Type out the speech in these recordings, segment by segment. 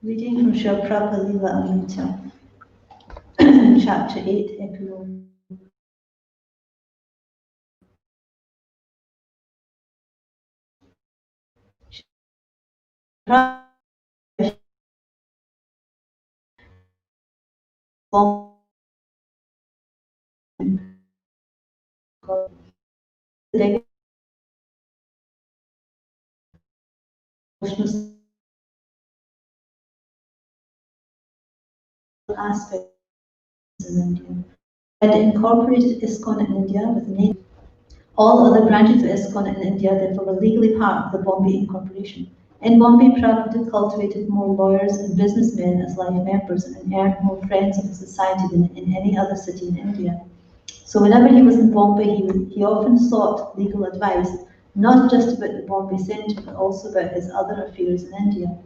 Reading from Srila Prabhupada Lila Amrita, Chapter 8, Epilogue. Aspects in India. Had incorporated ISKCON in India with the name. All other branches of ISKCON in India therefore were legally part of the Bombay Incorporation. In Bombay, Prabhupada cultivated more lawyers and businessmen as life members and earned more friends of the society than in any other city in India. So whenever he was in Bombay, he often sought legal advice, not just about the Bombay Centre, but also about his other affairs in India.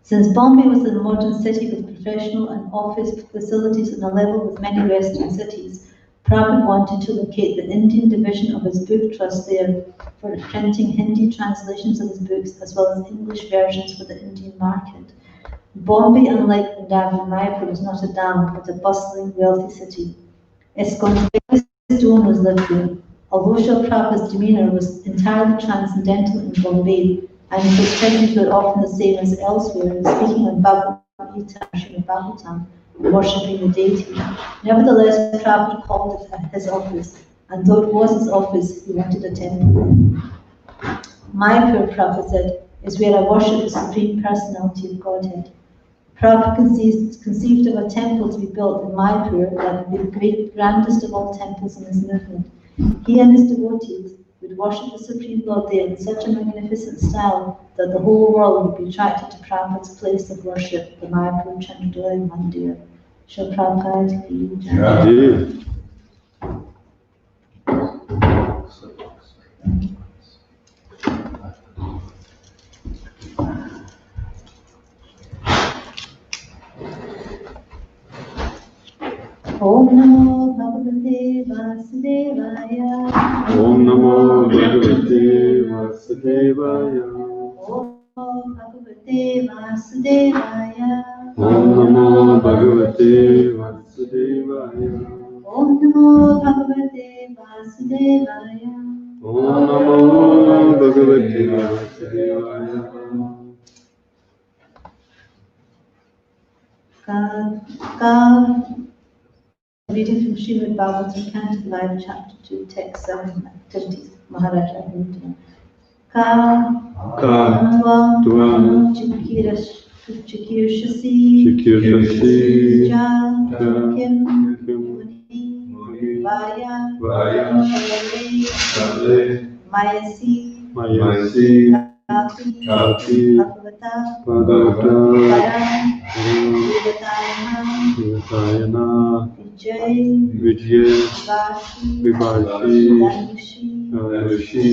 Since Bombay was a modern city with professional and office facilities on a level with many western cities, Prabhupada wanted to locate the Indian division of his book trust there for printing Hindi translations of his books as well as English versions for the Indian market. Bombay, unlike Vrindavan and Mayapur, was not a dam, but a bustling, wealthy city. ISKCON's biggest donors lived there. Although Srila Prabhupada's demeanour was entirely transcendental in Bombay, and his expressions were often the same as elsewhere, speaking on Bhagavad Gita, Srimad Bhagavatam, worshipping the deity. Nevertheless, Prabhupada called it his office, and though it was his office, he wanted a temple. Mayapur, Prabhupada said, is where I worship the Supreme Personality of Godhead. Prabhupada conceived of a temple to be built in Mayapur that would be the grandest of all temples in his movement. He and his devotees would worship the Supreme Lord there in such a magnificent style that the whole world would be attracted to Prabhupada's place of worship, the Mayapur Chandra Mandir. Shall Prabhupada be Jai. Om Namo Bhagavate Vasudevaya. Om Namo Bhagavate Vasudevaya. Om Namo Bhagavate Vasudevaya. Om Namo Bhagavate Vasudevaya. Om Namo Bhagavate Vasudevaya. Om Namo Bhagavate Vasudevaya. Reading from Srimad Bhagavatam Class, Chapter 2, Text 7, Activities, Maharaja Abhinaya. Tvam Chikirshasi Kim Vaya Mayasi Kapi Bhagavata Devayana Vijay Vivashi Danushi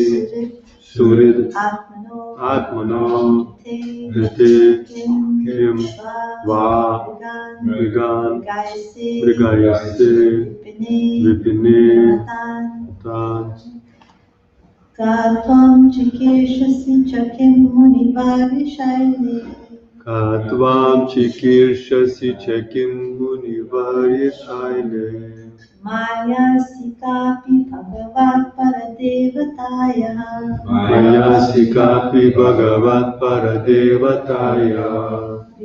Surid Atmano Rite Kim Va Vigan Brigayase Vipine Tan Katvam Chikirshasi Chakim Munivarishayane Katvam Chikirshasi Chakim Munivarishayane Maya Sikapi Bhagavat Paradevataya Maya Sikapi Bhagavat Paradevataya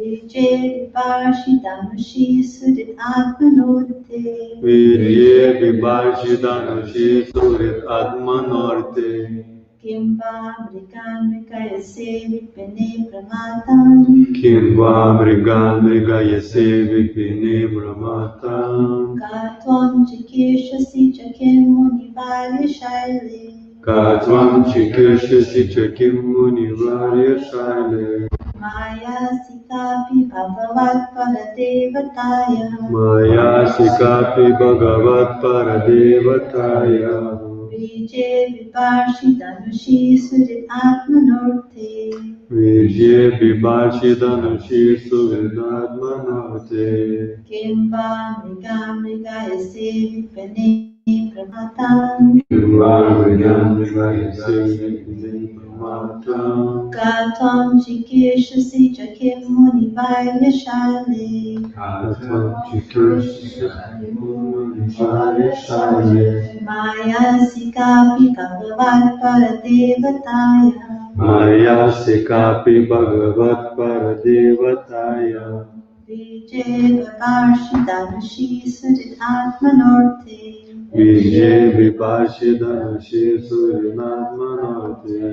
Vijay Vivarshitanushi Sudit Atmanorte. Virye Vibharshidanushi Surit Atmanorte. Kimva Mrigan Mrigayase Vipine Pramatam. Kimva Mrigan Mrigayase Vipine Brahmatam. Katvam Chikeshasi Chakim Munivarya Shaile. Katvam Chikeshasi Chakim Munivarya Shaile. Maya Sikapi Bhagavat Paradevataya. Maya Sikapi Bhagavat Paradevataya. Vijay Vivarshitanushi Surit Atmanorte. Virye Vibharshidanushi Suvidatmanate. Kimva Mriga Mrigayase Vipane Pramatam. Kimva Mrigan Mrigayase Vipine Pramatam. Katvam Chikeshasi Chakim Munivarya Shaile. Katvam Chikeshasi Chakim Munivarya Shaile. Maya Sikapi Bhagavat Paradevataya. Maya Sikapi Bhagavat Paradevataya. Vijay Vivarshitanushi Surit Atmanorte. Vijay Vibharshidanushi Surinatmanate.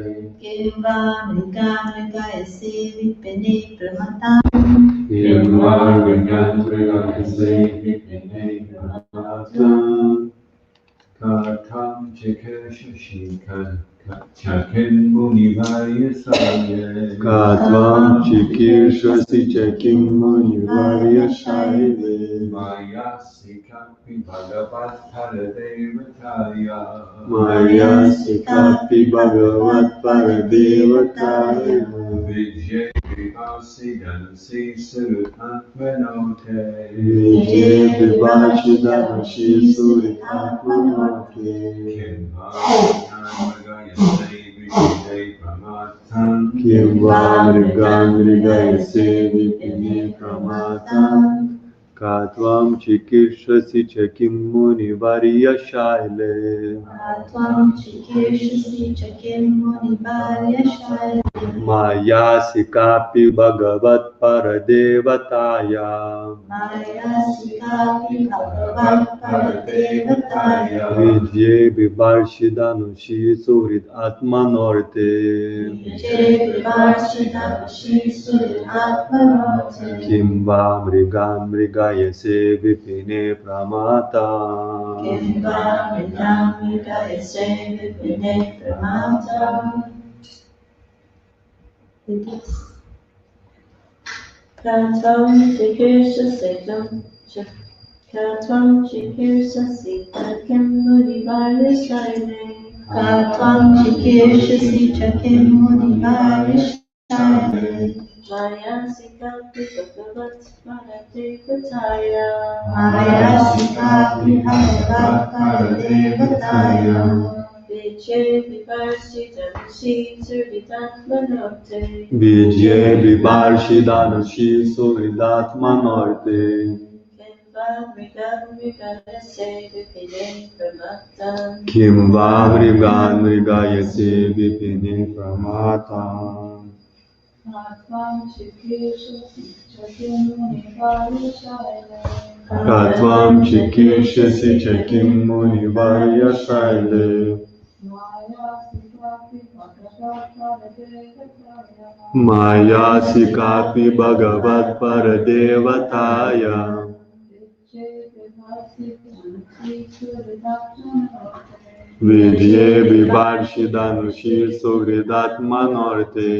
Kimva Mriga Mrigayase Vipine Pramatam. Kimva Mrigan Mrigayase Vipine Pramatam. Katam Chikeshashikan Chakin Munivarya Saye. Katvam Chikeshasi Chakim Munivarya Shaile. Maya Sikapi Bhagavat Paradevataya. Maya Sikapi Bhagavat Paradevataya. Vijay Vivasidansi Suratmanote. Vijay Vivasidansi Suratmanote. Kimva Mrigayase Vipine Pramatam. Kimva Mrigan Mrigayase Vipine Pramatam. Katvam Chikeshasi Chakim Munivarya Shaile. Katvam Chikeshasi Chakim Munivarya Shaile. Maya Sikapi Bhagavat Paradevataya. Maya Sikapi Bhagavat Paradevataya. Vijay Vibharshidanushi Surit Atmanorte. Vijay Vivarshitanushi Surit Atmanorte. Kimva Mrigan Mrigayase Vipine Pramata. Kimva Mrigan Mrigayase Vipine Pramata. Katvam Chikeshasi Katvam Chikeshasi Chakim Munivarya Shaile. Katvam Chikeshasi Chakim Munivarya Shaile. Maya Sikapi Bhagavat Paradevataya. Maya Sikapi Bhagavat Paradevataya. Vijay Vivarshitanushi Suritmatmanote. Vijay Vibharshidanushi Suritmatmanote. Kimva Mrigan Mrigayase Vipine Pramatam. Kimva Mrigan Mrigayase Vipine Pramatam. Katvam Chikeshasi Chakim Munivarya Shaile. Katvam Chikeshasi Chakim Munivarya Shaile. Maya Sikapi Bhagavat Paradevataya. Vijay Vibharshidanushi Suhridatmanorte.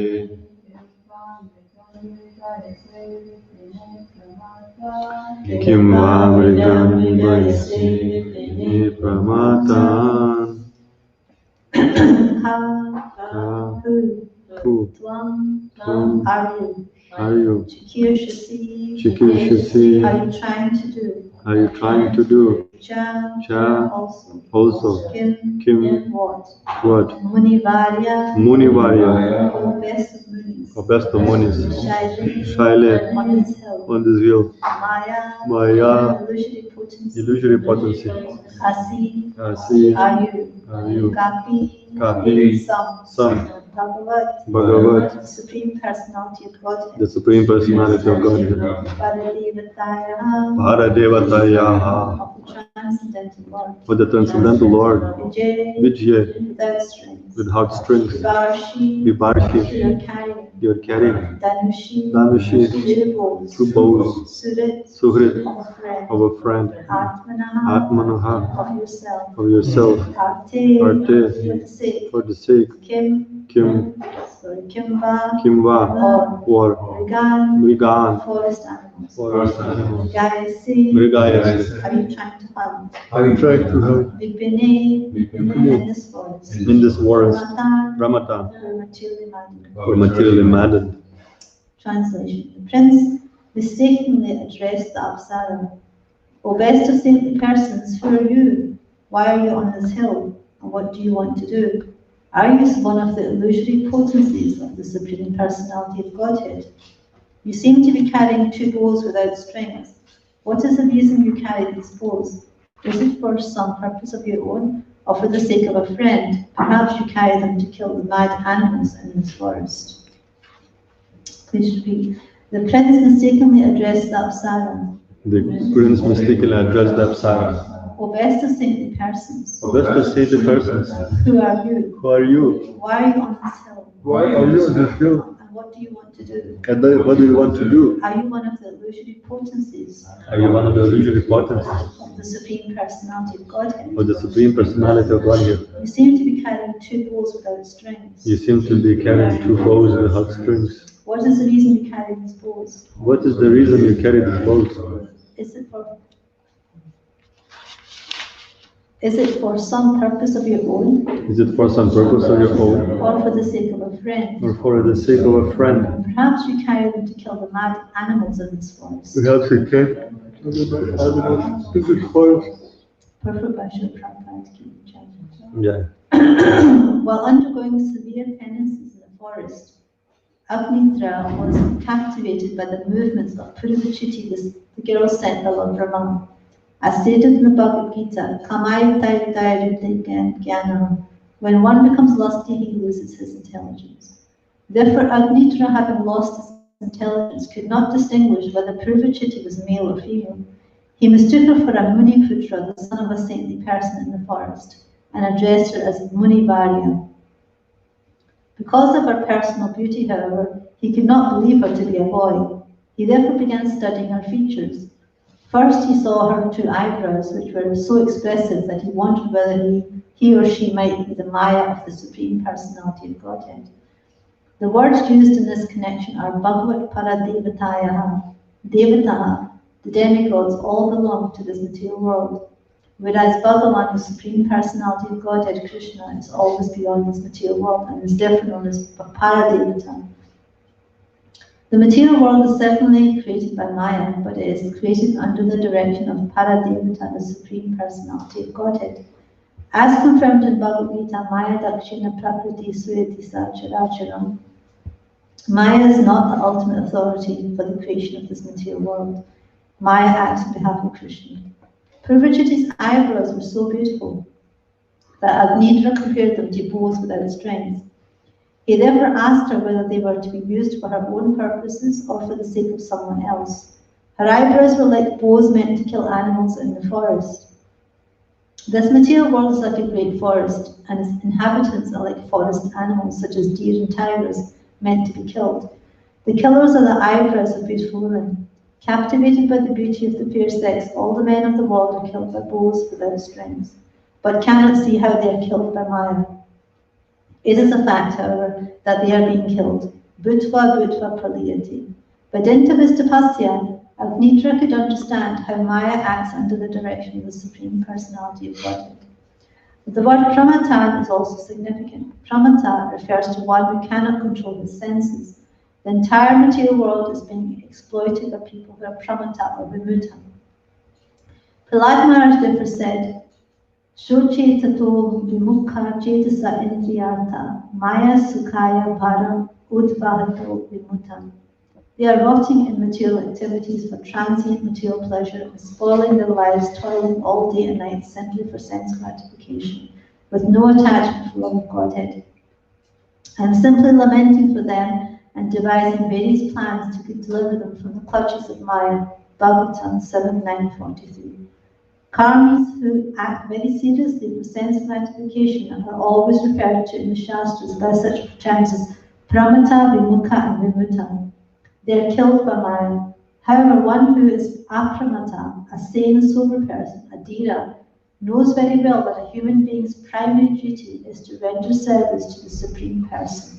Kimva Mrigan Mrigayase Vipine Pramatam. Who? Tvam Tvam. Are you? Chikeshasi. Are you trying to do? Are you trying to do? Cha. Also. Kim. Kim. What? What? Munivarya. Or best of Munis. Shaile. On this wheel. Maya. Illusory potency. Asi. Asi. Are you? Are you? Kapi. Kapi. Some. Bhagavat, the Supreme Personality of Godhead, the Supreme Personality of Godhead, Bharadevataya, of the Transcendental Lord, for the Transcendental Lord, Vijay, without strings, without strings, Vivarshi, Vivarshi, you're carrying, Danushi, Danushi, through bows, Surit, Suhrit, of a friend, of a friend, Atmanaha, Atmanaha, of yourself, Arte, for the sake, Kim, Kimba, or Mrigan, forest animals, Mrigayasi, are you trying to hunt? I'm trying to help Vipine, in this forest, in this forest, Ramatan, were materially maddened. Translation. The prince mistakenly addressed the Apsara. O best of saintly persons, who are you? Why are you on this hill? And what do you want to do? Are you one of the illusory potencies of the Supreme Personality of Godhead? You seem to be carrying two bows without strings. What is the reason you carry these bows? Is it for some purpose of your own, or for the sake of a friend? Perhaps you carry them to kill the mad animals in this forest. Please repeat. The prince mistakenly addressed the Apsara. The prince mistakenly addressed the Apsara. O best of saintly persons. O best of saintly persons. Who are you? Who are you? Why are you on this hill? Why are you on this hill? And what do you want to do? And then what do you want to do? Are you one of the illusory potencies? Are you one of the illusory potencies Of the Supreme Personality of Godhead? of the Supreme Personality of Godhead? You seem to be carrying two bows without strings. You seem to be carrying two bows without strings. What is the reason you carry these bows? What is the reason you carry these bows? Is it for some purpose of your own? Is it for some purpose of your own? Or for the sake of a friend? Or for the sake of a friend? Perhaps you carry them to kill the mad animals in this forest. Perhaps you can kill the animals in this forest. Perfect by Srila Prabhupada Ki Jai. Yeah. While undergoing severe penances in the forest, Agnitra was captivated by the movements of Purvachiti, the girl sent by Lord Brahma. As stated in the Bhagavad Gita, when one becomes lusty, he loses his intelligence. Therefore, Agnitra, having lost his intelligence, could not distinguish whether Purvachiti was male or female. He mistook her for a Muni Putra, the son of a saintly person in the forest, and addressed her as Muni Varya. Because of her personal beauty, however, he could not believe her to be a boy. He therefore began studying her features. First, he saw her two eyebrows, which were so expressive that he wondered whether he or she might be the Maya of the Supreme Personality of Godhead. The words used in this connection are Bhagavat Paradevataya. Devata, the demigods, all belong to this material world, whereas Bhagavan, the Supreme Personality of Godhead, Krishna, is always beyond this material world and is therefore known as Paradevata. The material world is certainly created by Maya, but it is created under the direction of Paradevata, the Supreme Personality of Godhead. As confirmed in Bhagavad Gita, Maya Dakshina Prakriti Suyatisa Characharam. Maya is not the ultimate authority for the creation of this material world. Maya acts on behalf of Krishna. Purvachiti's eyebrows were so beautiful that Agnitra compared them to bows without strings. He therefore asked her whether they were to be used for her own purposes or for the sake of someone else. Her eyebrows were like bows meant to kill animals in the forest. This material world is like a great forest, and its inhabitants are like forest animals such as deer and tigers meant to be killed. The killers are the eyebrows of beautiful women. Captivated by the beauty of the fair sex, all the men of the world are killed by bows without strings, but cannot see how they are killed by Maya. It is a fact, however, that they are being killed. Bhutva bhutva praliyati. By dint of his tapasya, Agnitra could understand how Maya acts under the direction of the Supreme Personality of Godhead. The word pramatan is also significant. Pramata refers to one who cannot control his senses. The entire material world is being exploited by people who are pramata or vimuta. Prahlad Maharaj therefore said, Shochetato vimukha chetasa indriyata maya sukhaya bharam udvahato vimutam. They are rotting in material activities for transient material pleasure and spoiling their lives, toiling all day and night simply for sense gratification, with no attachment for love of Godhead. I am simply lamenting for them and devising various plans to deliver them from the clutches of Maya. Bhagavatam 7:9-43. Karmis who act very seriously for sense gratification are always referred to in the Shastras by such terms as Pramata, Vimukha, and Vimuta. They are killed by Maya. However, one who is apramata, a sane, sober person, a dhira, knows very well that a human being's primary duty is to render service to the Supreme Person.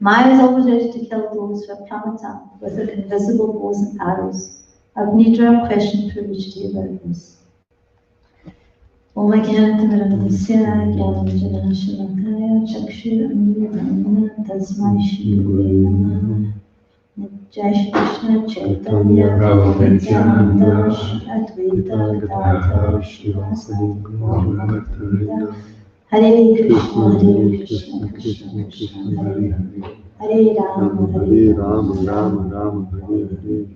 Maya is always ready to kill those who are pramata with her invisible bows and arrows. Agnidra questioned Purushree about this. Om Jnanatamaramadasya Jnananjana Shalakaya Chakshu Amritamana Tasmai Shri Gurave Namaha. Jai Shri Krishna Chaitanya Prabhu Nityananda Shri Advaita Gadadhara Shivasadi Gaura Hare Krishna Krishna Krishna Hare Hare Rama Rama Rama Hare Hare.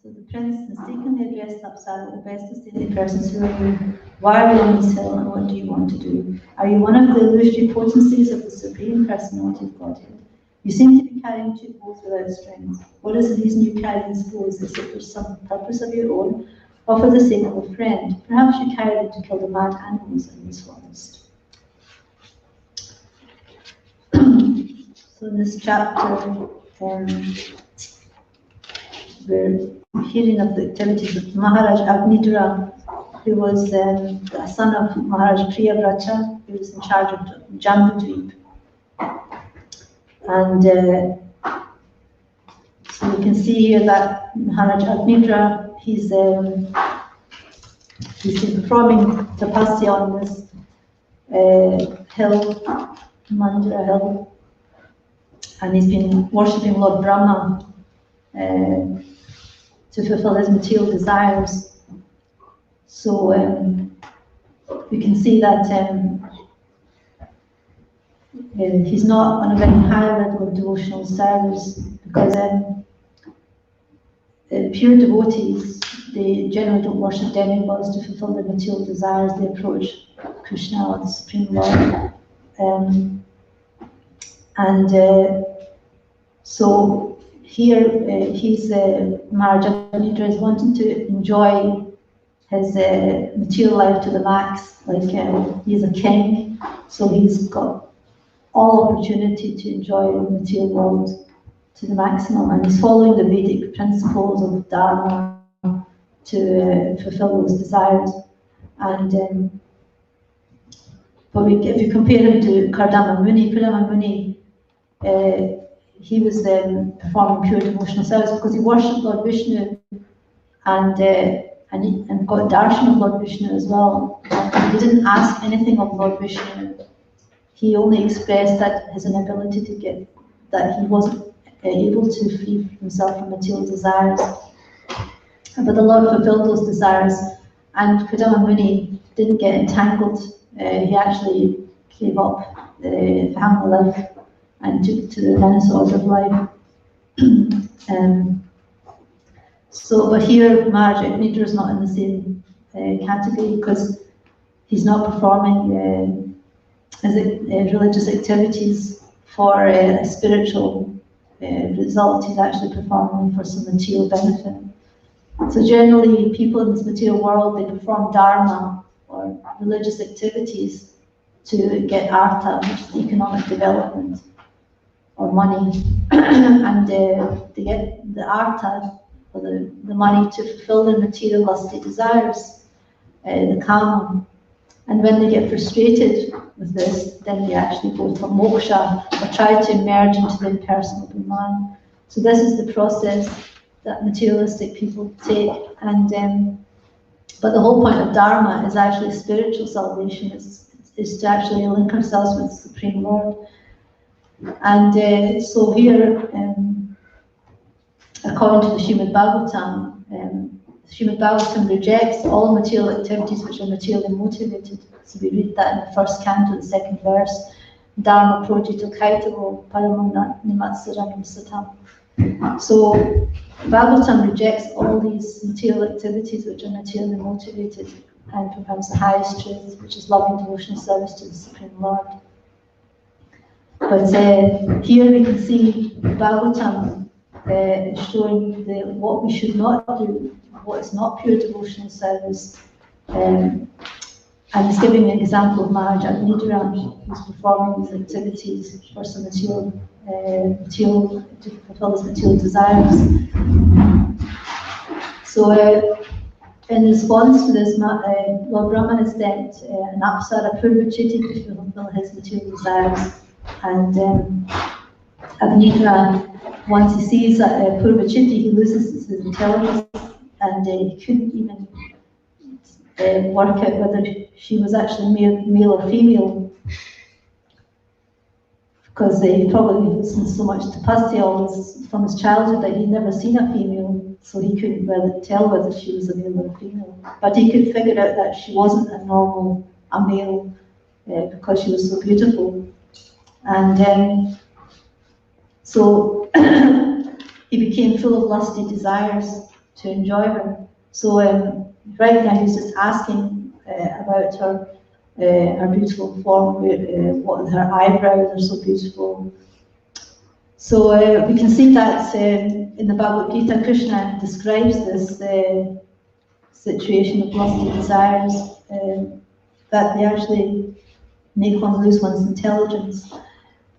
So the prince mistakenly addressed Apsara, the best esteemed persons, who are you? Why are you on this hill, and what do you want to do? Are you one of the illusory potencies of the Supreme Personality of Godhead? You seem to be carrying two bows without strings. What is the reason you carry these bows? Is it for some purpose of your own, or for the sake of a friend? Perhaps you carry them to kill the mad animals in this forest. So in this chapter, we're hearing of the activities of Maharaj Agnidura, who was the son of Maharaj Priya Vracha, who was in charge of Jambudvip. And so you can see here that Maharaj Agnidura, he's been performing tapasya on this hill, Mandira hill, and he's been worshipping Lord Brahma to fulfill his material desires. So we can see that he's not on a very high level of devotional service, because pure devotees, they generally don't worship demigods to fulfill their material desires. They approach Krishna or the Supreme Lord. So here Maharaj Agnidura is wanting to enjoy his material life to the max, like he's a king, so he's got all opportunity to enjoy the material world to the maximum, and he's following the Vedic principles of Dharma to fulfill those desires. And but if you compare him to Kardama Muni, he was performing pure devotional service because he worshipped Lord Vishnu and got darshan of Lord Vishnu as well. And he didn't ask anything of Lord Vishnu. He only expressed that his inability to get, that he wasn't able to free himself from material desires. But the Lord fulfilled those desires, and Kardama Muni didn't get entangled. He actually gave up the family life and took to the renaissance of life. But here Maharaj Agnidura is not in the same category, because he's not performing religious activities for a spiritual result. He's actually performing for some material benefit. So generally, people in this material world, they perform dharma or religious activities to get artha, which is economic development, or money, and they get the artha, or the money, to fulfill their material lusty desires, the kama. And when they get frustrated with this, then they actually go for moksha, or try to merge into the impersonal Brahman. So this is the process that materialistic people take. But the whole point of Dharma is actually spiritual salvation, is to actually link ourselves with the Supreme Lord. And so here, according to the Srimad Bhagavatam rejects all material activities which are materially motivated. So we read that in the first canto, the second verse, Dharma projito kaitavo paramam nimatsaranam satam. So Bhagavatam rejects all these material activities which are materially motivated, and proclaims the highest truth, which is loving devotional service to the Supreme Lord. But here we can see Bhagavatam showing what we should not do, what is not pure devotional service, and it's giving an example of Maharaj Agnidaram, who's performing these activities for some material, to fulfill his material desires. So, in response to this, Lord Brahma has sent an Apsara Purvachiti to fulfill his material desires. And Agnitra, once he sees Purvachiti, he loses his intelligence, and he couldn't even work out whether she was actually male or female, because he probably listened so much to Pastel from his childhood that he'd never seen a female, so he couldn't really tell whether she was a male or a female. But he could figure out that she wasn't a male, because she was so beautiful. And so he became full of lusty desires to enjoy her. So right now he's just asking about her beautiful form, what her eyebrows are so beautiful. So we can see that in the Bhagavad Gita, Krishna describes this situation of lusty desires, that they actually make one lose one's intelligence.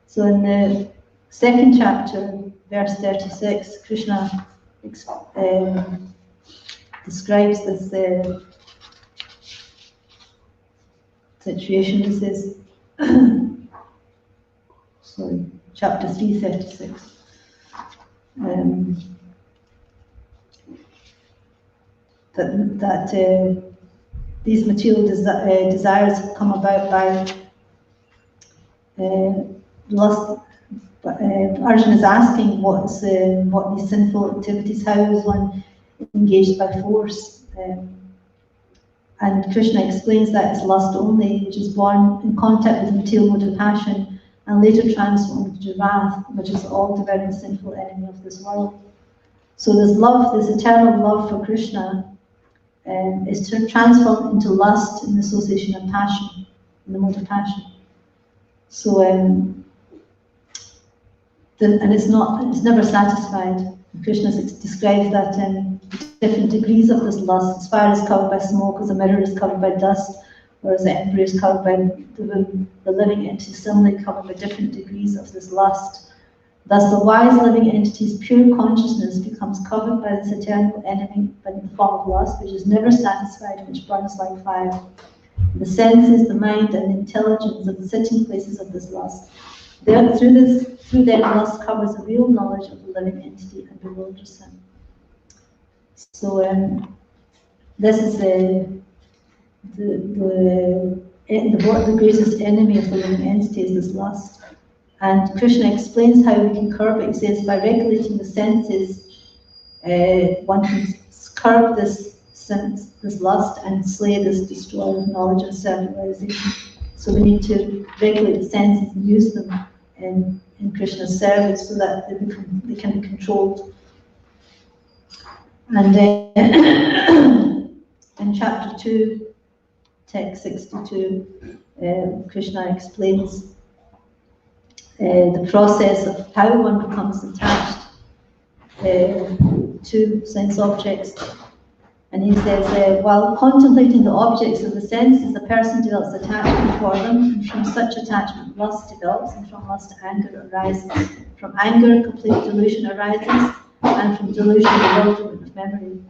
So in the second chapter, verse 36, Krishna describes this situation. He says, sorry, chapter 336. That these material desires come about by lust. Arjuna is asking what these sinful activities, how is one engaged by force? And Krishna explains that it's lust only, which is born in contact with material mode of passion and later transformed into wrath, which is all devouring sinful enemy of this world. So this love, this eternal love for Krishna, is transformed into lust in the association of passion, in the mode of passion. So, and it's never satisfied. Krishna describes that different degrees of this lust. As fire is covered by smoke, as a mirror is covered by dust, whereas the embryo is covered by the living entity, similarly covered by different degrees of this lust. Thus, the wise living entity's pure consciousness becomes covered by this eternal enemy in the form of lust, which is never satisfied and which burns like fire. The senses, the mind, and the intelligence are the sitting places of this lust. Through them, lust covers the real knowledge of the living entity and bewilders him. So, this is the greatest enemy of the living entity is this lust. And Krishna explains how we can curb it. He says, by regulating the senses, one can curb this lust and slay this destroyer of knowledge and self-realization. So we need to regulate the senses and use them in Krishna's service so that they can be controlled. And in chapter 2, text 62, Krishna explains the process of how one becomes attached to sense objects. And he says, while contemplating the objects of the senses, the person develops attachment for them, and from such attachment lust develops, and from lust anger arises. From anger, complete delusion arises, and from delusion, bewilderment of memory.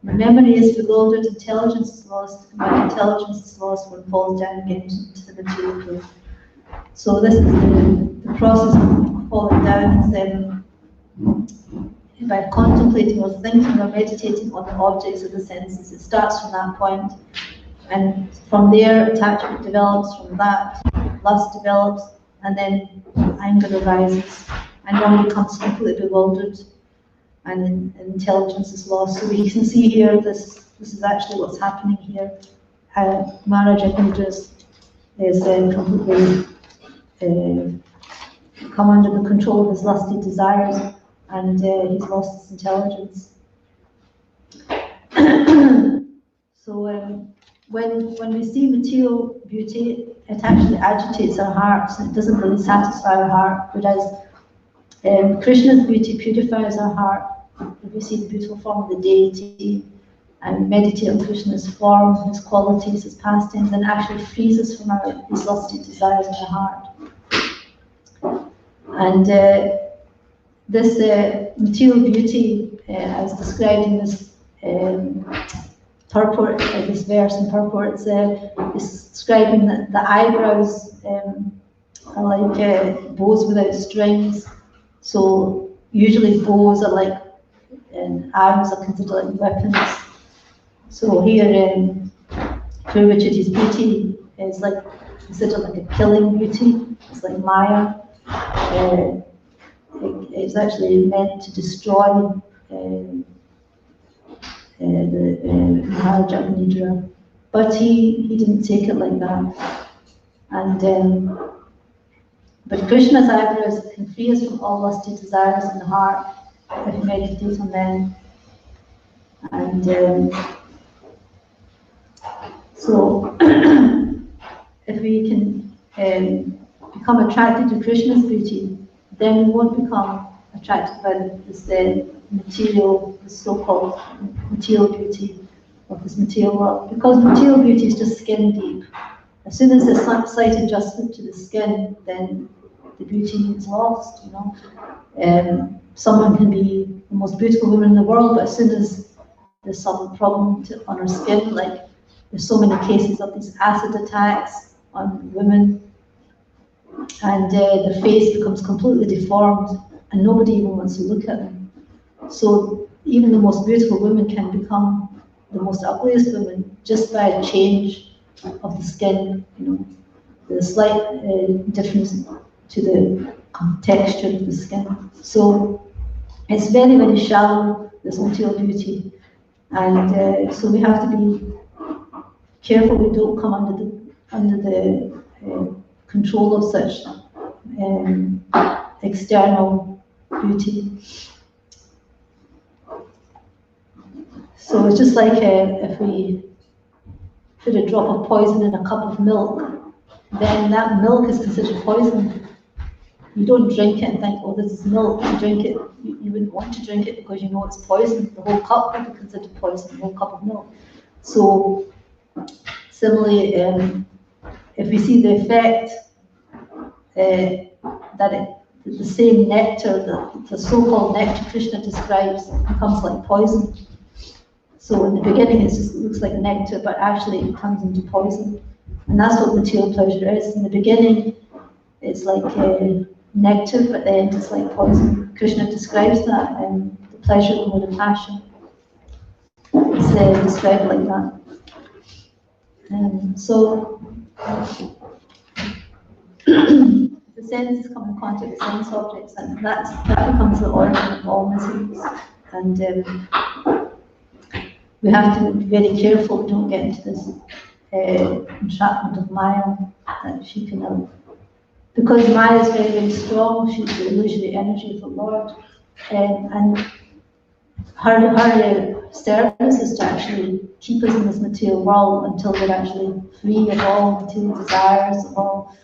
When memory is bewildered, intelligence is lost, and when intelligence is lost, one falls down again into the material plane. So this is the process of falling down. By contemplating or thinking or meditating on the objects of the senses. It starts from that point, and from there attachment develops, from that lust develops, and then anger arises, and one becomes completely bewildered, and intelligence is lost. So we can see here, this is actually what's happening here. Maharaj Agnidaram is completely come under the control of his lusty desires, and he's lost his intelligence. So when we see material beauty, it actually agitates our hearts and it doesn't really satisfy our heart, whereas Krishna's beauty purifies our heart. If we see the beautiful form of the deity and meditate on Krishna's form, his qualities, his pastimes, and actually frees us from these lusty desires in the heart. And this material beauty, as described in this purport, this verse and purport, is describing that the eyebrows are like bows without strings. So usually bows are like, and arrows are considered like weapons. So here, Purvachiti's beauty is like considered like a killing beauty. It's like Maya. It's actually meant to destroy the Jagannath, but he didn't take it like that. And but Krishna's eyebrows can free us from all lusty desires in the heart if we meditate on them. And so if we can become attracted to Krishna's beauty, then we won't become attracted by this material, this so-called material beauty of this material world. Because material beauty is just skin deep. As soon as there's some slight adjustment to the skin, then the beauty is lost, you know. Someone can be the most beautiful woman in the world, but as soon as there's some problem on her skin, like there's so many cases of these acid attacks on women, and the face becomes completely deformed, and nobody even wants to look at them. So even the most beautiful women can become the most ugliest women just by a change of the skin, you know, the slight difference to the texture of the skin. So it's very, very shallow, this material beauty, and so we have to be careful we don't come under the control of such external beauty. So it's just like if we put a drop of poison in a cup of milk, then that milk is considered poison. You don't drink it and think, oh, this is milk. You drink it, you wouldn't want to drink it because you know it's poison. The whole cup would be considered poison, the whole cup of milk. So similarly, if we see the effect that the same nectar, the so-called nectar Krishna describes, becomes like poison. So in the beginning it just looks like nectar, but actually it turns into poison. And that's what material pleasure is. In the beginning it's like nectar, but then it's like poison. Krishna describes that in the pleasure of the passion. It's described like that. So the senses come in contact with sense objects, and that becomes the origin of all miseries. And we have to be very careful we don't get into this entrapment of Maya that she can have. Because Maya is very, very strong, she's the illusory energy of the Lord, and her service is to actually keep us in this material world until we're actually free of all material desires, of all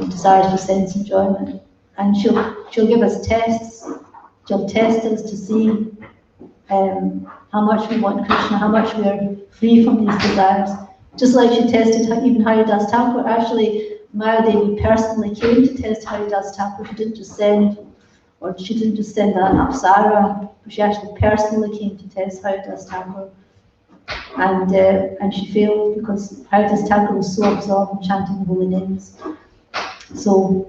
desires for sense enjoyment. And she'll give us tests. She'll test us to see how much we want Krishna, how much we're free from these desires. Just like she tested even Haridas Thakur. Actually, Maya Devi personally came to test Haridas Thakur. She didn't just send an apsara, but she actually personally came to test Haridas Thakur. And she failed because Haridas Thakur was so absorbed in chanting the holy names. So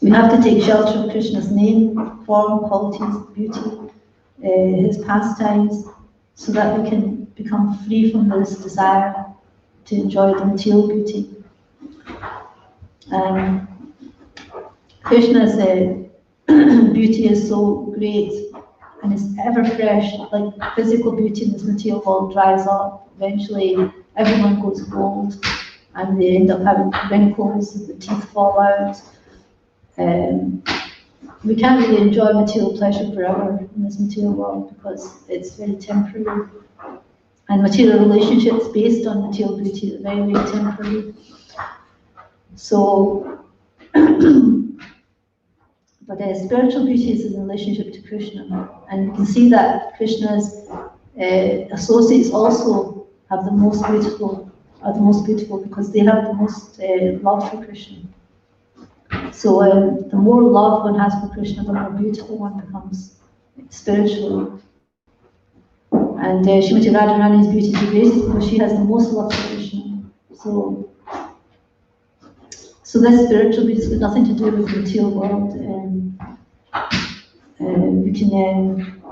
we have to take shelter of Krishna's name, form, qualities, beauty, his pastimes, so that we can become free from this desire to enjoy the material beauty. Krishna's beauty is so great and is ever fresh. Like physical beauty in this material world dries up. Eventually, everyone goes bald, and they end up having wrinkles, the teeth fall out. we can't really enjoy material pleasure forever in this material world because it's very temporary. And material relationships based on material beauty are very, very temporary. So, but spiritual beauty is in relationship to Krishna. And you can see that Krishna's associates also have the most beautiful, are the most beautiful because they have the most love for Krishna. So the more love one has for Krishna, the more beautiful one becomes spiritually. And Srimati Radharani's beauty is the greatest because she has the most love for Krishna. So this spiritual beauty has got nothing to do with the material world. You can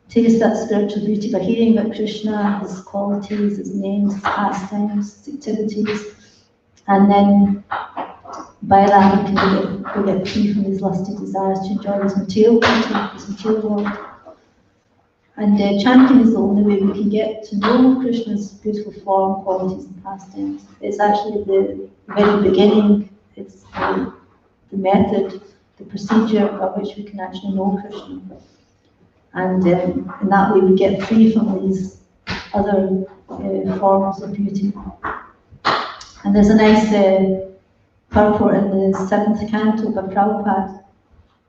taste that spiritual beauty by hearing about Krishna, his qualities, his names, his pastimes, his activities, and then by that we get free from these lusty desires to enjoy this material beauty, this material world. And chanting is the only way we can get to know Krishna's beautiful form, qualities, and pastimes. It's actually the very beginning, it's the method, the procedure by which we can actually know Krishna. And in that way we get free from these other forms of beauty. And there's a nice purport in the 7th canto by Prabhupada,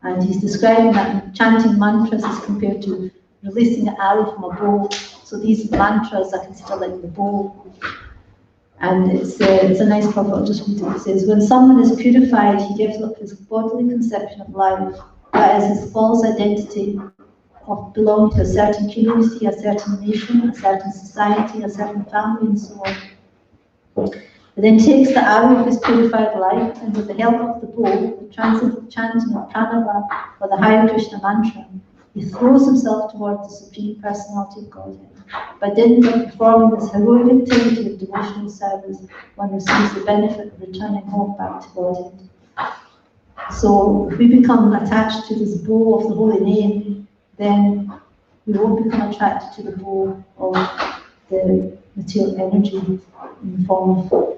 and he's describing that chanting mantras is compared to releasing an arrow from a bow. So these mantras are considered like the bow. And it's a nice purport, I'll just read it. It says, when someone is purified, he gives up his bodily conception of life, that is his false identity of belonging to a certain community, a certain nation, a certain society, a certain family, and so on. He then takes the arrow of his purified life, and with the help of the bow, the transcendental chanting of pranava or the Hare Krishna mantra, he throws himself towards the Supreme Personality of Godhead. By dint of performing this heroic activity of devotional service, one receives the benefit of returning home back to Godhead. So if we become attached to this bow of the holy name, then we won't become attracted to the bow of the material energy in the form of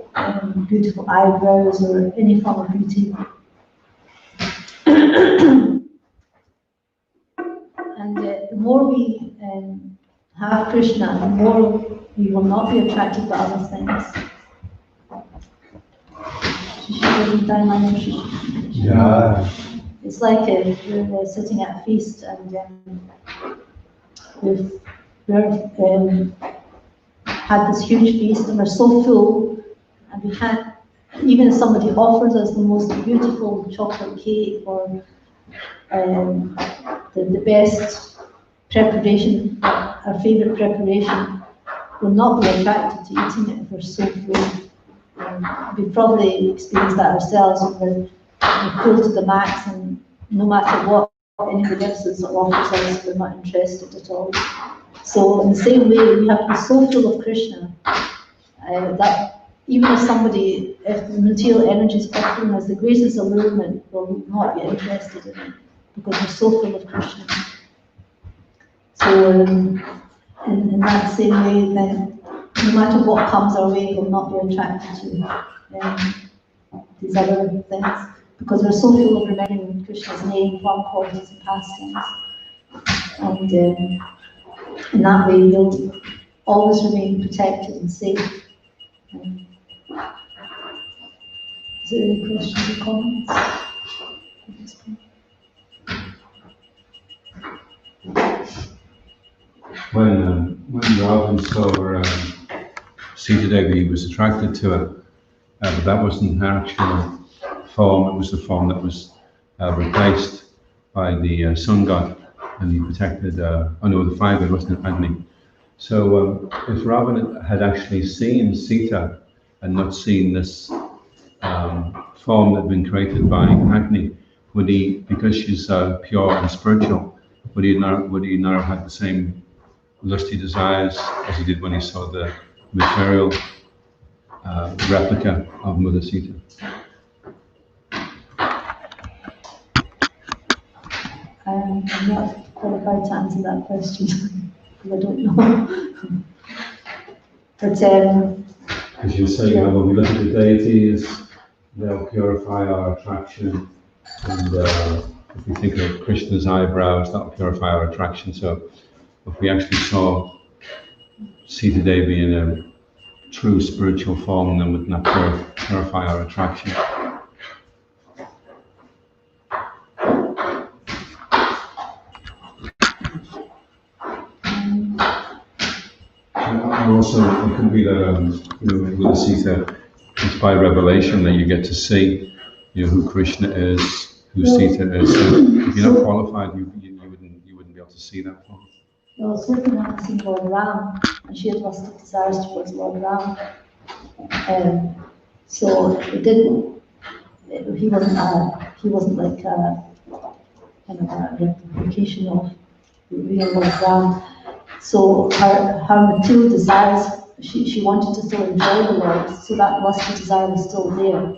beautiful eyebrows or any form of beauty. And the more we have Krishna, the more we will not be attracted by other things. Yeah. It's like we're sitting at a feast and we've had this huge feast and we're so full, and we can't, even if somebody offers us the most beautiful chocolate cake or the best preparation, our favourite preparation, we'll not be attracted to eating it if we're so full. We've probably experienced that ourselves when we're full to the max, and no matter what anybody gives us or offers us, we're not interested at all. So in the same way, we have to be so full of Krishna that even if the material energy is offering us the greatest allurement, we'll not be interested in it because we're so full of Krishna. So in that same way, then no matter what comes our way, we'll not be attracted to these other things because we're so full of remembering Krishna's name, form, qualities, and pastimes. And in that way, we'll always remain protected and safe. Is there any questions or comments? When Ravan saw Sita Devi, he was attracted to her, but that wasn't her actual form. It was the form that was replaced by the sun god, and he protected. The fire god, wasn't it, Agni? So if Ravan had actually seen Sita and not seen this form that had been created by Agni, would he, because she's pure and spiritual, would he not have had the same lusty desires as he did when he saw the material replica of Mother Sita? I'm not qualified to answer that question because I don't know. But as you say, when we look at the deities, they'll purify our attraction And if we think of Krishna's eyebrows, that will purify our attraction. So if we actually saw Sita Devi in a true spiritual form, then wouldn't that purify our attraction? And also, it could be that with Sita, it's by revelation that you get to see, who Krishna is, who Sita is. So if you're not qualified, you wouldn't be able to see that form. Well, Surfing had seen Lord Ram, and she had lusty desires towards Lord Ram. So it didn't. He wasn't like a kind of a replication of the real Lord Ram. So her material desires, she wanted to still enjoy the Lord, so that lusty desire was still there.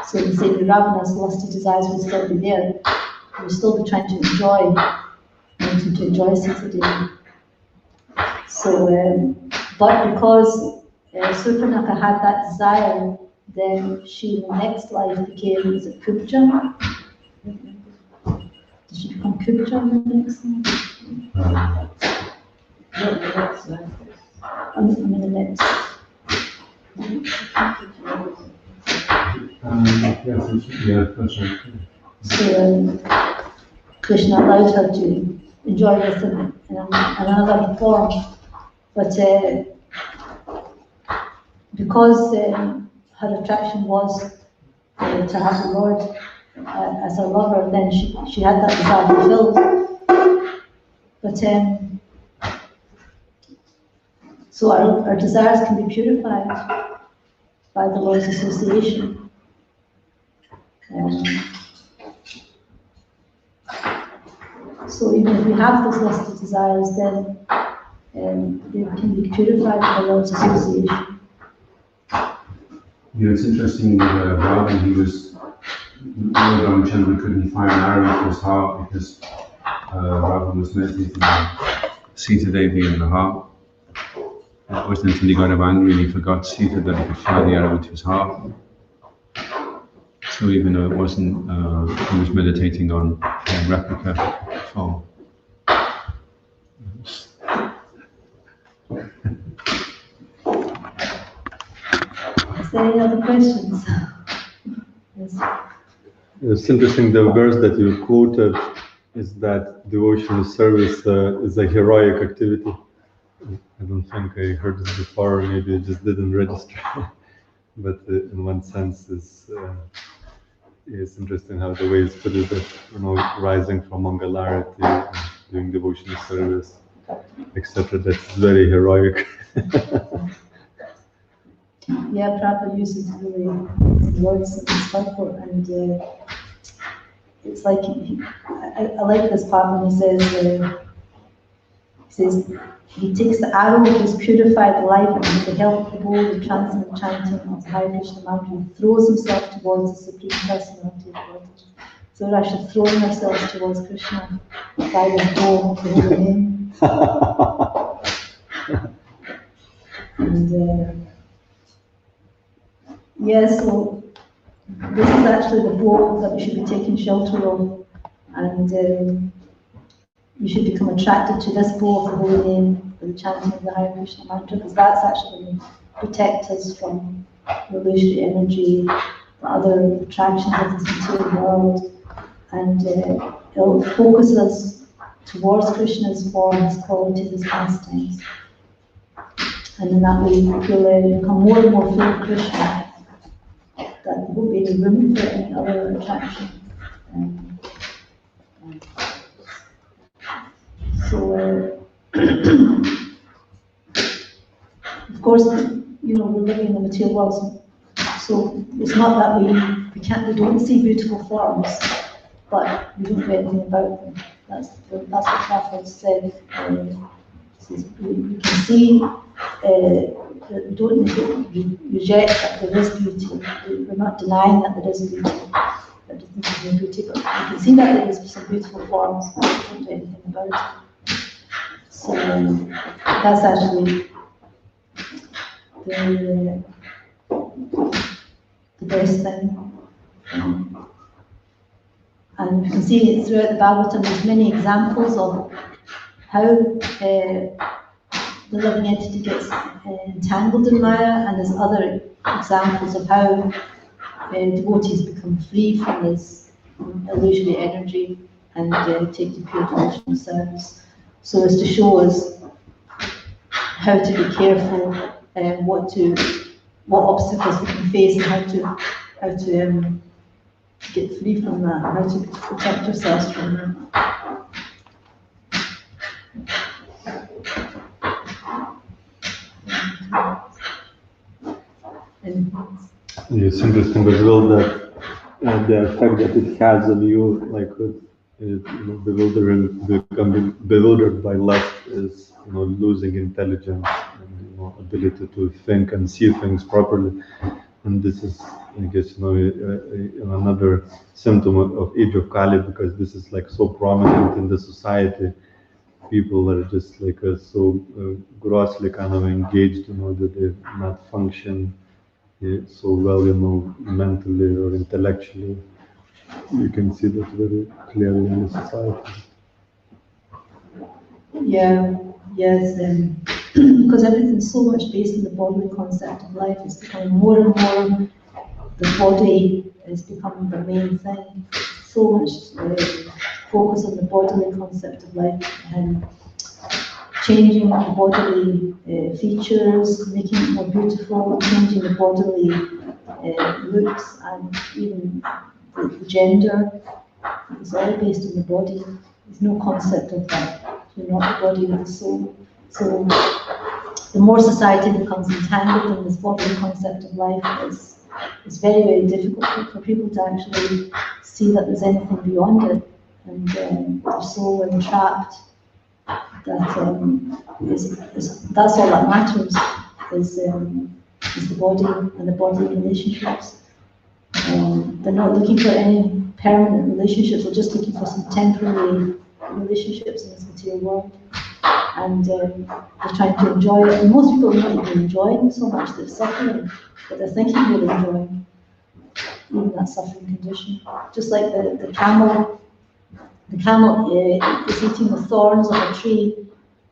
So the same with Ravana's lusty desires would still be there. He would still be trying to enjoy, wanting to enjoy Sita Devi. So, but because Surpanaka had that desire, then she in the next life became, is it Kubja? Did she become Kubja in the next life? I'm in the next. Yeah, that's right. So Krishna allowed her to enjoy this in another form, but because her attraction was to have the Lord as her lover, then she had that desire fulfilled. But so our desires can be purified by the Lord's association. So even if we have those lusty desires, then they can be purified by the Lord's association. It's interesting with Ravan, Lord Ramachandra couldn't fire an arrow into his heart because Ravan was meditating on Sita Devi in the heart. It wasn't until he got angry and he forgot Sita that he could fire the arrow into his heart. So even though it wasn't, he was meditating on a replica form. Is there any other questions? Yes. It's interesting, the verse that you quoted is that devotional service is a heroic activity. I don't think I heard this before, or maybe it just didn't register. But in one sense, it's interesting how the way it's put it, that, rising from Mangalarati, doing devotional service, etc. That's very heroic. Yeah, Prabhupada uses really words that is helpful, and it's like I like this part when he says he takes the arrow of his purified life and with the help of the bold and transcendent chanting of the Hare Krishna mantra, he throws himself towards the Supreme Personality of Godhead. So we're actually throwing ourselves towards Krishna by the bow, the holy name. And so this is actually the bow that we should be taking shelter of, and we should become attracted to this bow of the holy name for the chanting of the Hare Krishna mantra, because that's actually going to protect us from illusory energy, the other attractions of this material world, and it'll focus us towards Krishna's form, his qualities, his pastimes. And in that way, we'll become more and more full of Krishna, that there won't be any room for any other attraction. So, of course, we're living in the material world, so it's not that we don't see beautiful forms, but we don't do anything about them. That's what Prabhupada said. We can see that we don't reject that there is beauty. We're not denying that there is beauty. That doesn't mean beauty, but we can see that there is some beautiful forms, but we don't do anything about it. So that's actually the best thing. And you can see throughout the Bhagavatam, there's many examples of how the living entity gets entangled in Maya, and there's other examples of how devotees become free from this illusory energy and take to pure devotional service. So as to show us how to be careful, what obstacles we can face, and how to get free from that, how to protect ourselves from that. And it's interesting as well that the effect that it has on you, like becoming bewildered by lust, is losing intelligence and ability to think and see things properly. And this is, I guess, another symptom of age of Kali, because this is like so prominent in the society. People are just like so grossly kind of engaged, that they not function so well, mentally or intellectually. You can see that very clearly in the society. yeah, yes, because everything's so much based on the bodily concept of life. It's becoming more and more, the body is becoming the main thing. So much focus on the bodily concept of life, and changing the bodily features, making it more beautiful, changing the bodily looks, and even the gender. It's all based on the body. There's no concept of that. You're not the body, you're the soul. So the more society becomes entangled in this bodily concept of life, it's very, very difficult for people to actually see that there's anything beyond it. And they're so entrapped that that's all that matters, is the body and the body relationships. They're not looking for any permanent relationships, they're just looking for some temporary relationships in this material world. And they're trying to enjoy it. And most people are not even enjoying so much, they're suffering, but they're thinking they're enjoying even that suffering condition. Just like the camel. The camel is eating the thorns of a tree,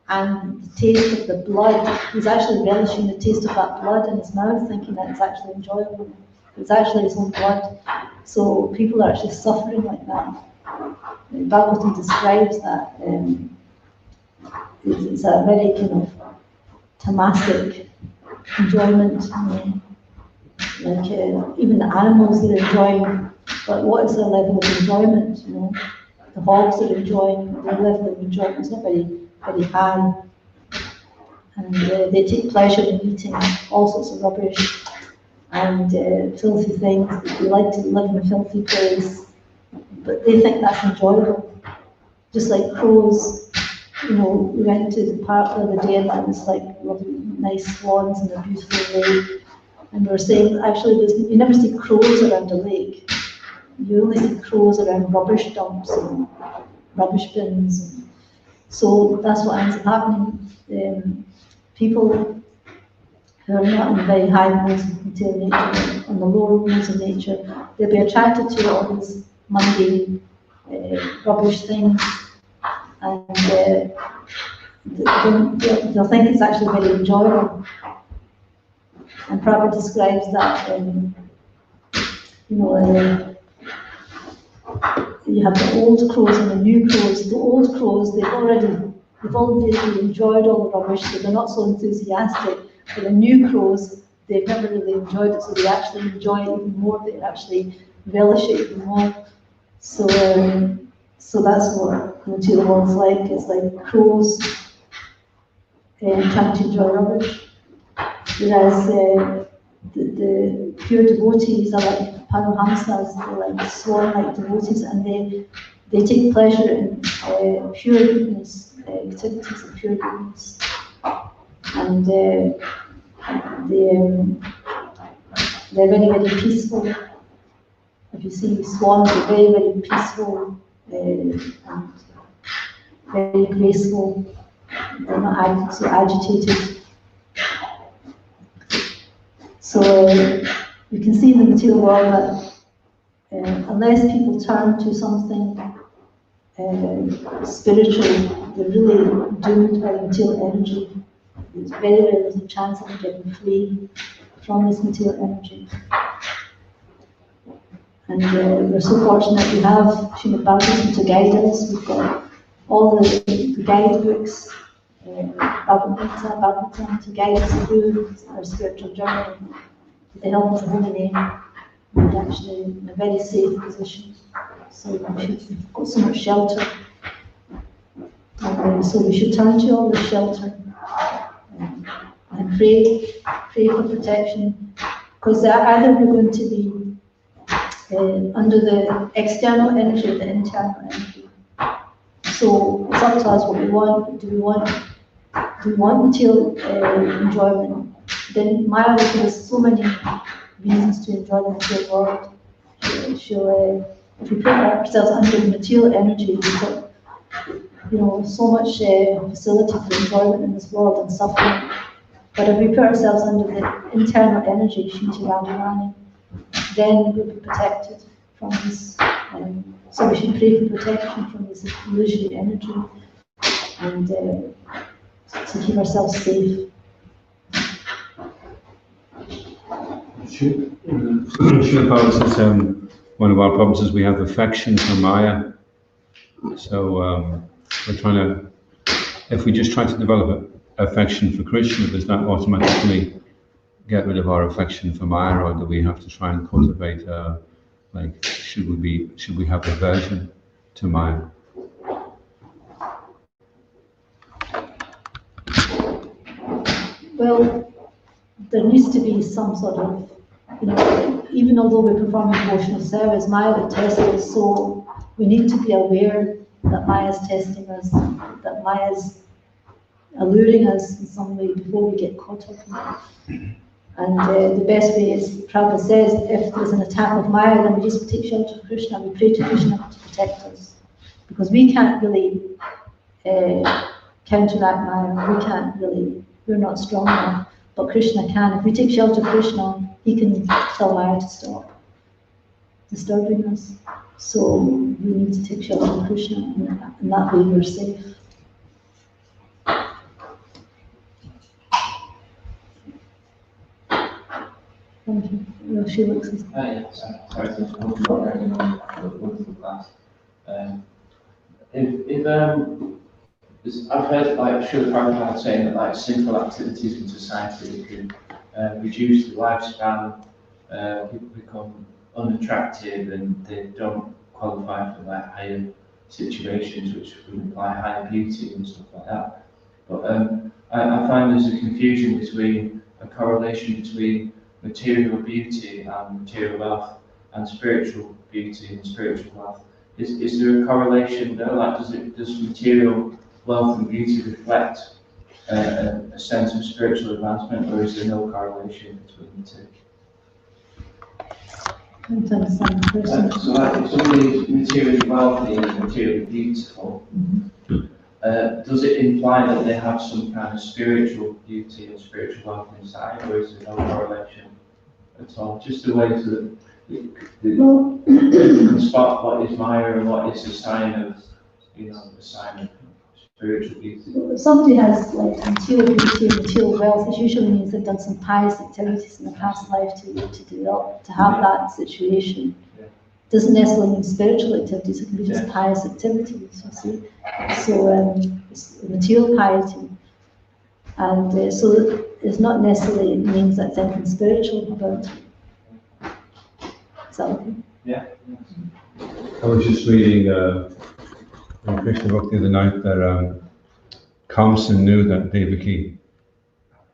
and the taste of the blood, he's actually relishing the taste of that blood in his mouth, thinking that it's actually enjoyable. It's actually his own blood. So people are actually suffering like that. Bhagavatam describes that. It's a very kind of tamasic enjoyment. Like even the animals, they're enjoying, but what is their level of enjoyment? The hogs are enjoying, their level of enjoyment is not very, very high. And they take pleasure in eating all sorts of rubbish and filthy things. They like to live in a filthy place, but they think that's enjoyable. Just like crows, we went to the park the other day, and that was like lovely, nice swans and a beautiful lake. And we were saying, actually, you never see crows around a lake. You only see crows around rubbish dumps and rubbish bins. So that's what ends up happening. People who are not in very high modes of material nature, on the lower modes of nature, they'll be attracted to all these mundane, rubbish things, and they'll think it's actually very enjoyable. And Prabhupada describes that, you have the old crows and the new crows. The old crows, they've already enjoyed all the rubbish, so they're not so enthusiastic. But the new crows, they've never really enjoyed it, so they actually enjoy it even more. They actually relish it even more. So that's what the material world's like. It's like crows trying to enjoy rubbish. Whereas the pure devotees are like Paramahamsas, they're like swan-like devotees, and they take pleasure in pure goodness, activities of pure goodness. And they're very, very peaceful. If you see swans, they're very, very peaceful and very graceful. They're not so agitated. So you can see in the material world unless people turn to something spiritual, they're really doomed by the material energy. It's very, very little chance of getting free from this material energy. And we're so fortunate we have Srimad Bhagavatam to guide us. We've got all the guidebooks, Bhagavatam to guide us through our spiritual journey. With the help of the Holy Name, we're actually in a very safe position. So we've got so much shelter. And so we should turn to all the shelter and pray for protection. Because either we're going to be under the external energy or the internal energy. So it's up to us what we want. Do we want material enjoyment? Then Maya will give us so many reasons to enjoy the material world. If we put ourselves under the material energy, we've got so much facility for enjoyment in this world and suffering. But if we put ourselves under the internal energy, Shinti Radharani, then we'll be protected from this. So we should pray for protection from this illusory energy and to keep ourselves safe. Srila Prabhupada says one of our problems is we have affection for Maya. So we're trying to, if we just try to develop affection for Krishna, does that automatically get rid of our affection for Maya, or do we have to try and cultivate, should we have aversion to Maya? Well, there needs to be some sort of, even although we're performing devotional service, Maya will test us, so we need to be aware that Maya is testing us, that Maya is alluring us in some way before we get caught up in it. And the best way is, Prabhupada says, if there's an attack of Maya, then we just take shelter of Krishna, we pray to Krishna to protect us. Because we can't really counteract Maya, we're not strong enough, but Krishna can. If we take shelter of Krishna, he can tell Maya to stop disturbing us. So we need to take shelter of Krishna, and that way we're safe. Thank you. She looks as Sorry, wonderful class. I've heard Srila Prabhupada saying that sinful activities in society can reduce the lifespan. People become unattractive and they don't qualify for higher situations, which would imply higher beauty and stuff like that. But I find there's a confusion between a correlation between material beauty and material wealth and spiritual beauty and spiritual wealth. Is there a correlation there? Does material wealth and beauty reflect a sense of spiritual advancement, or is there no correlation between the two? So if somebody is materially wealthy and materially beautiful, does it imply that they have some kind of spiritual beauty and spiritual wealth inside, or is there no correlation at all? Just a way to can spot what is Maya and what is a sign of, a sign of spiritual beauty. If somebody has material beauty and material wealth, it usually means they've done some pious activities in the past life to have that situation. Yeah. Doesn't necessarily mean spiritual activities, it can be just pious activities, you see. So it's material piety. And so it's not necessarily means that something spiritual about it. Is that okay? Yeah. I was just reading in Krishna book the other night that Kamsa knew that Devaki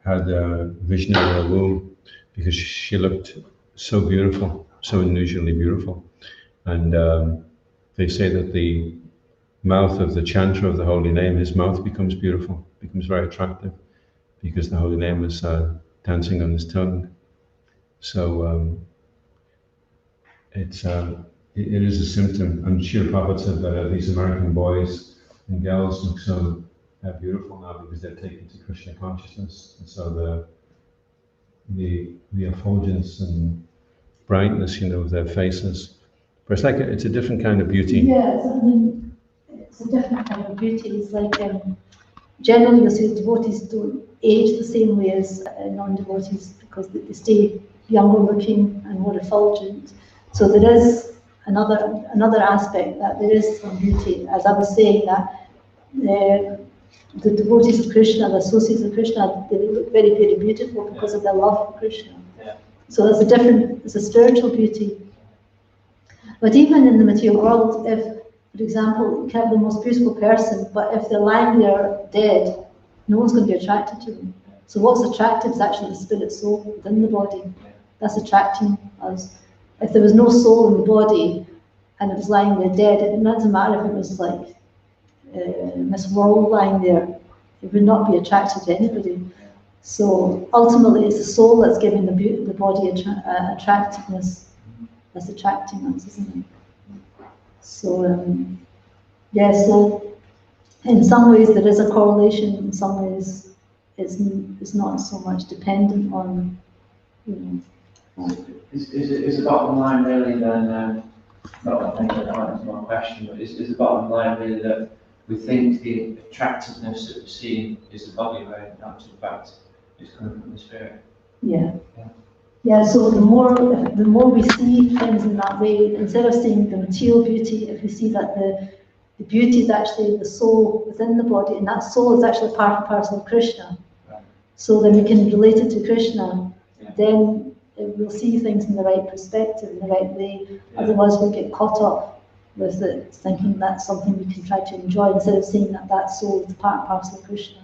had a vision of her womb because she looked so beautiful, so unusually beautiful. And they say that the mouth of the chanter of the holy name, his mouth becomes beautiful, becomes very attractive, because the holy name is dancing on his tongue. So it is a symptom. And Srila Prabhupada said that these American boys and girls look so beautiful now because they're taken to Krishna consciousness. And so the effulgence and brightness, of their faces But it's like it's a different kind of beauty. Yes, I mean, it's a different kind of beauty. It's like, generally you'll see devotees don't age the same way as non-devotees because they stay younger looking and more effulgent. So there is another aspect that there is some beauty. As I was saying, that the devotees of Krishna, the associates of Krishna, they look very, very beautiful because of their love for Krishna. Yeah. So it's a spiritual beauty. But even in the material world, if, for example, you can have the most beautiful person, but if they're lying there dead, no one's going to be attracted to them. So what's attractive is actually the spirit soul within the body. That's attracting us. If there was no soul in the body and it was lying there dead, it doesn't matter if it was like Miss World lying there, it would not be attractive to anybody. So ultimately, it's the soul that's giving the body attractiveness. That's attracting us, isn't it? So, yeah, so in some ways there is a correlation, in some ways it's not so much dependent on, you know. Is the bottom line really then, not I think that answers my question, but is the bottom line really that we think the attractiveness that we're seeing is the body, right? In actual fact, it's coming from the spirit. Yeah. Yeah. Yeah, so the more we see things in that way, instead of seeing the material beauty, if we see that the beauty is actually the soul within the body, and that soul is actually part and parcel of Krishna. Right. So then we can relate it to Krishna. Yeah. Then we'll see things in the right perspective, in the right way. Yeah. Otherwise, we'll get caught up with it, thinking that's something we can try to enjoy, instead of seeing that soul is part and parcel of Krishna.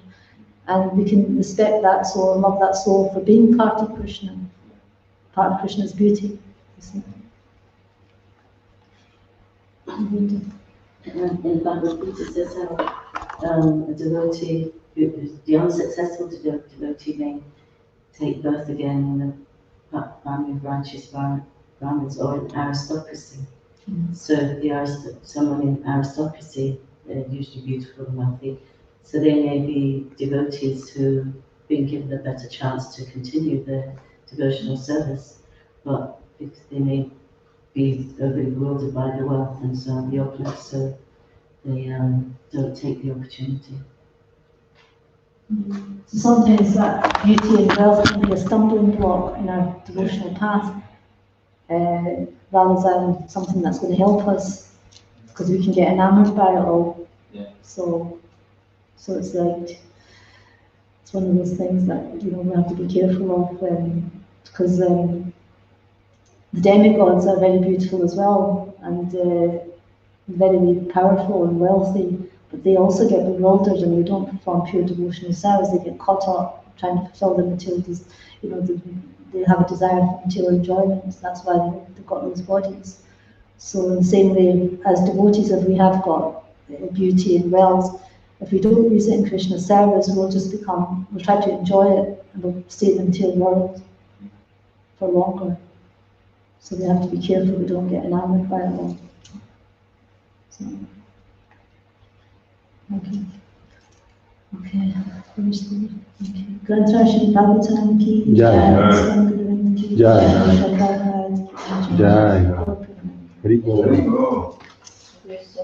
And we can respect that soul and love that soul for being part of Krishna. Part of Krishna's beauty. In Bhagavad Gita says how a devotee, the unsuccessful devotee may take birth again in the family of righteous Brahmins or in aristocracy. So someone in aristocracy, they're usually beautiful and wealthy, so they may be devotees who've been given a better chance to continue their devotional service, but they may be overruled by the wealth and so on, the opulence, so they don't take the opportunity. So sometimes that beauty and wealth can be a stumbling block in our devotional path, rather than something that's going to help us, because we can get enamored by it all. Yeah. So it's like, it's one of those things that, you know, we have to be careful of, because the demigods are very beautiful as well, and very powerful and wealthy, but they also get bewildered and they don't perform pure devotional service. They get caught up trying to fulfill the material, you know, they have a desire for material enjoyment. That's why they've got those bodies. So in the same way as devotees, if we have got beauty and wealth, if we don't use it in Krishna's service, we'll try to enjoy it and we'll stay in the material world for longer. So we have to be careful we don't get enamored by it all. So, okay, finish the, okay. Grantra Shri Bhagavatam ki Jai. Sangam ki Jai. Shri Jai. Hari Bol. Yes,